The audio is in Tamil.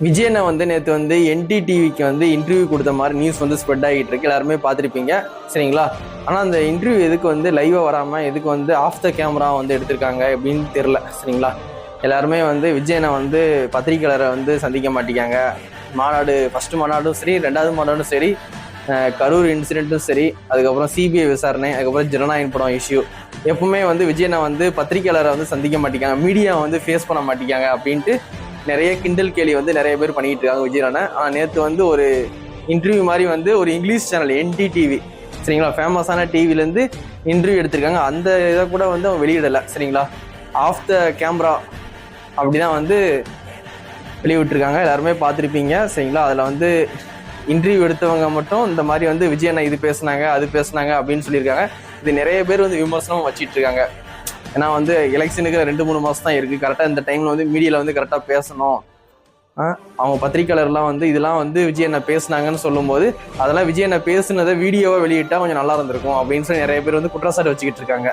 விஜயனை வந்து நேற்று வந்து என்டிடிவிக்கு வந்து இன்டர்வியூ கொடுத்த மாதிரி நியூஸ் வந்து ஸ்ப்ரெட் ஆகிட்டு இருக்கு, எல்லாருமே பார்த்துருப்பீங்க சரிங்களா. ஆனால் அந்த இன்டர்வியூ எதுக்கு வந்து லைவாக வராமல் எதுக்கு வந்து ஆஃப் த கேமரா வந்து எடுத்திருக்காங்க அப்படின்னு தெரில சரிங்களா. எல்லாருமே வந்து விஜயனை வந்து பத்திரிகையாளரை வந்து சந்திக்க மாட்டேங்காங்க. மாநாடு ஃபஸ்ட்டு மாநாடும் சரி, ரெண்டாவது மாநாடும் சரி, கரூர் இன்சிடென்ட்டும் சரி, அதுக்கப்புறம் சிபிஐ விசாரணை, அதுக்கப்புறம் ஜனநாயகம் படம் இஷ்யூ, எப்பவுமே வந்து விஜயனை வந்து பத்திரிகையாளரை வந்து சந்திக்க மாட்டேங்காங்க, மீடியா வந்து ஃபேஸ் பண்ண மாட்டேங்காங்க அப்படின்ட்டு நிறைய கிண்டல் கேலி வந்து நிறைய பேர் பண்ணிக்கிட்டு இருக்காங்க விஜயனை. ஆனால் நேற்று வந்து ஒரு இன்டர்வியூ மாதிரி வந்து ஒரு இங்கிலீஷ் சேனல் என்டிடிவி சரிங்களா, ஃபேமஸான டிவிலேருந்து இன்டர்வியூ எடுத்திருக்காங்க. அந்த இதை கூட வந்து அவங்க வெளியிடலை சரிங்களா. ஆஃப் த கேமரா அப்படிதான் வந்து வெளியிட்டிருக்காங்க, எல்லாருமே பார்த்துருப்பீங்க சரிங்களா. அதில் வந்து இன்டர்வியூ எடுத்தவங்க மட்டும் இந்த மாதிரி வந்து விஜயனை இது பேசுனாங்க அது பேசுனாங்க அப்படின்னு சொல்லியிருக்காங்க. இது நிறைய பேர் வந்து விமர்சனம் வச்சிட்டு இருக்காங்க. ஏன்னா வந்து எலெக்ஷனுக்கு 2-3 மாதம் தான் இருக்குது. கரெக்டாக இந்த டைமில் வந்து மீடியாவில் வந்து கரெக்டாக பேசணும். அவங்க பத்திரிகையாளர்லாம் வந்து இதெல்லாம் வந்து விஜயனை பேசுனாங்கன்னு சொல்லும்போது அதெல்லாம் விஜயனை பேசுனதை வீடியோவை வெளியிட்டால் கொஞ்சம் நல்லா இருந்திருக்கும் அப்படின்னு சொல்லி நிறைய பேர் வந்து குற்றச்சாட்டு வச்சுக்கிட்டு இருக்காங்க.